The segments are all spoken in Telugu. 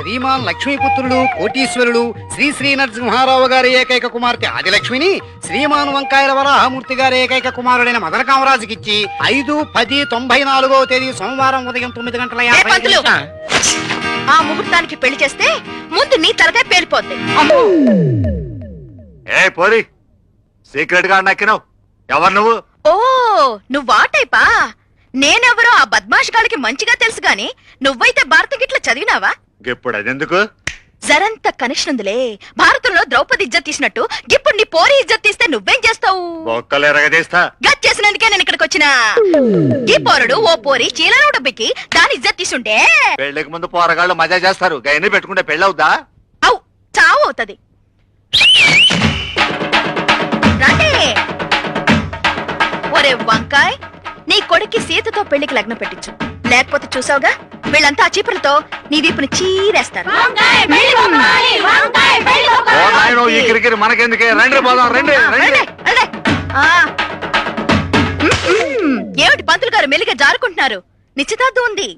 శ్రీమాన్ లక్ష్మీపుత్రుడు కోటీశ్వరుడు శ్రీ శ్రీ నరసింహారావు గారి ఏకైక కుమార్తె ఆదిలక్ష్మిని శ్రీమాన్ వంకాయల వరాహమూర్తి గారి ఏకైక కుమారుడైన మదన కామరాజుకిచ్చి 5/10/94వ తేదీ సోమవారం ఉదయం 9:50 ఆ ముహూర్తానికి పెళ్లి చేస్తే ముందు నీ తలకాయ పేలిపోద్ది. ఏ పోరి సీక్రెట్ గా నక్కినావు. ఎవరు నువ్వు? ఓ నువ్వా టైపా? నేనెవరో ఆ బద్మాష్ గాడికి మంచిగా తెలుసు గాని నువ్వైతే భారత గిట్ల చదివినావా? ఇప్పుడు అదెందుకు? జరంత కనెక్షన్ ఉందిలే. భారతంలో ద్రౌపది ఇజ్జత్ తీసినట్టు ఇప్పుడు నీ పోరి ఇజ్జత్ తీస్తే నువ్వేం చేస్తావు? బొక్కలు ఎరగదీస్తా. గట్ చేసినందుకే నేను ఇక్కడికి వచ్చిన. ఈ పోరుడు ఓ పోరి చీలను డబ్బికి దాని ఇజ్జత్ తీసుంటే పెళ్లికి ముందు పోరగాళ్ళు మజా చేస్తారు. గైని పెట్టుకుంటే పెళ్ళవుద్దా? అవు చావు అవుతది. రండి. ఒరే వంకాయ్, నీ కొడుక్కి సీతతో పెళ్లికి లగ్నం పెట్టించు. లేకపోతే చూసావుగా వీళ్ళంతా ఆ చీపులతో నీ వీపుని చీరేస్తారు. ఈ కిరికిరి మనకెందుకే? రండి పోదాం. రండి ఏమిటి పంతులు గారు మెల్లిగా జారుకుంటున్నారు? నిశ్చితార్థం ఉంది.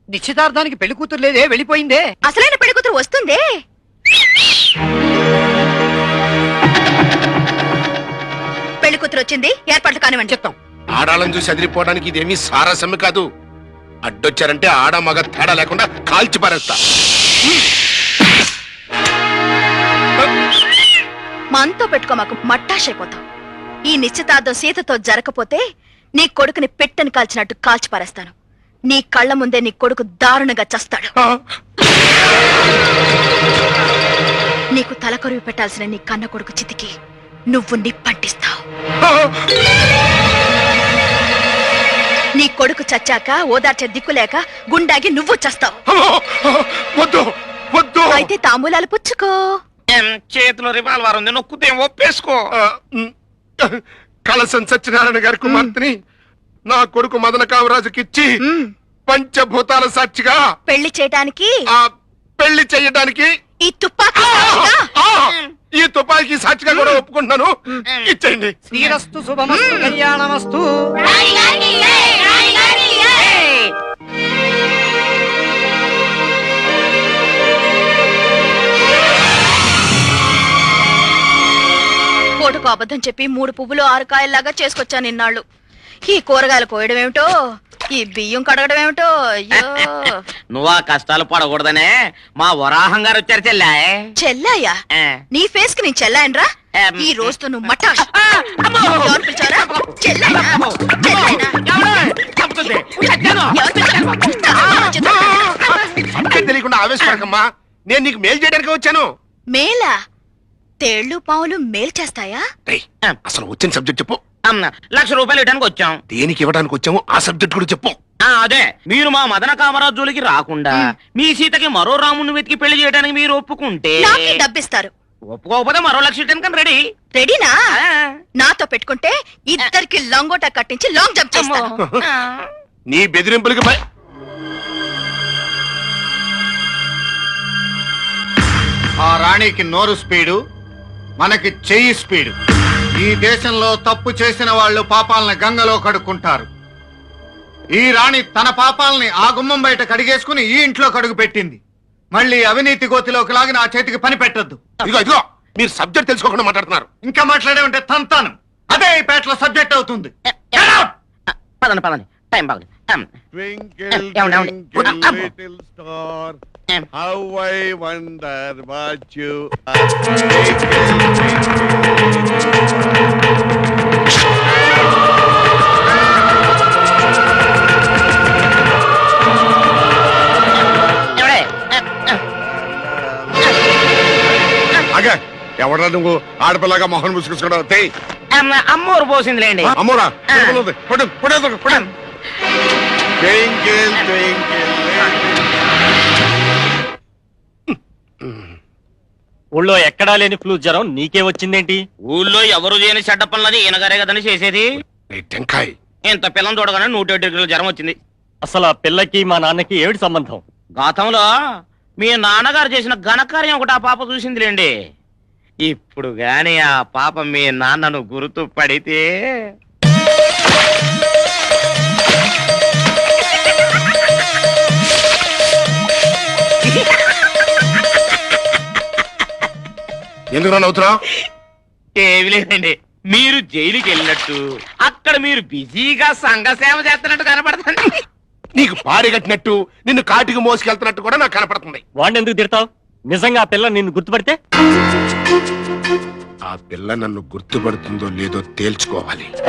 నిశ్చితార్థానికి పెళ్లి కూతురు లేదే, వెళ్ళిపోయిందే. అసలైన పెళ్లి కూతురు వస్తుందే. పెళ్లి కూతురు వచ్చింది, ఏర్పాట్లు కానివ్వండి. చెప్తాం. ఆడాలను చూసి అదిరిపోవడానికి ఇదేమీ సారాసమ్మె కాదు. అడ్డొచ్చారంటే ఆడ మగ తేడా లేకుండా కాల్చి పారేస్తా. మనతో పెట్టుకో, మాకు మట్టాషైపోతాం. ఈ నిశ్చితార్థం సీతతో జరగకపోతే నీ కొడుకుని పెట్టని కాల్చినట్టు కాల్చి పారేస్తాను. నీ కళ్ళ ముందే నీ కొడుకు దారుణంగా చస్తాడు. నీకు తలకొరివి పెట్టాల్సిన నీ కన్న కొడుకు చితికి నువ్వు నిప్పంటిస్తావు. నీ కొడుకు చచ్చాక ఓదార్చే దిక్కులేక గుండాగి నువ్వు చస్తావు. అయితే తాంబూలాలు పుచ్చుకో. చేతిలో రివాల్వర్ ఉంది, నొక్కుతే ఒప్పేసుకో. కలసం సత్యనారాయణ గారి కుమార్తెని నా కొడుకు మదన కామరాజుకిచ్చి పంచభూతాల సాక్షిగా పెళ్లి చేయటానికి, పెళ్లి చెయ్యడానికి ఈ తుపాకీ ఈ తుపాకీ సాక్షిగా కూడా ఒప్పుకుంటున్నాను. ఇచ్చేయండి. శ్రీరస్తు శుభమస్తు కళ్యాణమస్తు. కోటుకు అబద్ధం చెప్పి 3 పువ్వులు 6 కాయల్లాగా చేసుకొచ్చాను ఇన్నాళ్ళు. ఈ కూరగాయలు కోయడం ఏమిటో, ఈ బియ్యం కడగడం ఏమిటో. అయ్యో, నువ్వు ఆ కష్టాలు పడకూడదనే మా వరాహం గారు వచ్చారు. చెల్లాయా? నీ ఫేస్ కి నేను చెల్లాయనరా? ఈ రోజుతో నువ్వు మటాష్. ఎవరు పిలిచారా? చెల్లాయనా? తెలియకుండా ఆవేశపడకమ్మా. నేను నీకు మేలు చేయడానికి వచ్చాను. మేలా? తేళ్లు పావులు మేలు చేస్తాయా? అసలు వచ్చిన సబ్జెక్ట్ చెప్పు. ₹1,00,000 ఇవ్వడానికి వచ్చాం. దేనికి ఇవ్వడానికి వచ్చాము ఆ సబ్జెక్ట్ కూడా చెప్పు. అదే, మీరు మా మదన కామరాజు జోలికి రాకుండా మీ సీతకి మరో రాముని వెతికి పెళ్లి చేయడానికి మీరు ఒప్పుకుంటే డబ్బిస్తారు. ఒప్పుకోకపోతే మరో ₹1,00,000 రెడీ. రెడీనా? నాతో పెట్టుకుంటే ఇద్దరికి లాంగోటా కట్టించి లాంగ్ జంప్ చేస్తాను. నీ బెదిరింపులకి ఆ రాణికి నోరు స్పీడు, మనకి చెయ్యి స్పీడు. ఈ దేశంలో తప్పు చేసిన వాళ్ళు పాపాలని గంగలో కడుక్కుంటారు. ఈ రాణి తన పాపాలని ఆ గుమ్మం బయట కడిగేసుకుని ఈ ఇంట్లో కడుగు పెట్టింది. మళ్ళీ అవినీతి గోతిలోకి లాగి నా చేతికి పని పెట్టద్దు. ఇదిగో మీరు సబ్జెక్ట్ తెలుసుకోకుండా మాట్లాడుతున్నారు. ఇంకా మాట్లాడే ఉంటే తంతాను. అదే ఈ పేటలో సబ్జెక్ట్ అవుతుంది. పదండి, టైం బాగుంది. How I wonder what you ఎవరా నువ్వు? ఆడపిల్లగా మొహన్ ముసుగుసుకోవడం. అమ్మోరు పోసిందిలేండి. అమ్మోరా? twinkle twinkle. ఊళ్ళో ఎక్కడా లేని ఫ్లూ జ్వరం నీకే వచ్చిందేంటి? ఊళ్ళో ఎవరు చేయని చెడ్డ పనులని ఈయనగారే కదని చేసేది. టెంకాయ్ ఇంత పిల్లని చూడగానే 107 డిగ్రీల జ్వరం వచ్చింది. అసలు ఆ పిల్లకి మా నాన్నకి ఏమిటి సంబంధం? గతంలో మీ నాన్నగారు చేసిన ఘనకార్యం ఒకటి ఆ పాప చూసిందిలేండి. ఇప్పుడు గాని ఆ పాప మీ నాన్నను గుర్తు పడితే ఎందుకు నవ్వుతున్నావు? ఏమి లేదండి, మీరు జైలుకి వెళ్ళినట్టు అక్కడ మీరు బిజీగా సంఘ సేవ చేస్తున్నట్టు కనపడుతుంది. నీకు పాడి కట్టినట్టు నిన్ను కాటికి మోసుకెళ్తున్నట్టు కూడా నాకు కనపడుతుంది. వాడిని ఎందుకు తిడతావు? నిజంగా ఆ పిల్ల నిన్ను గుర్తుపడితే? ఆ పిల్ల నన్ను గుర్తుపడుతుందో లేదో తేల్చుకోవాలి.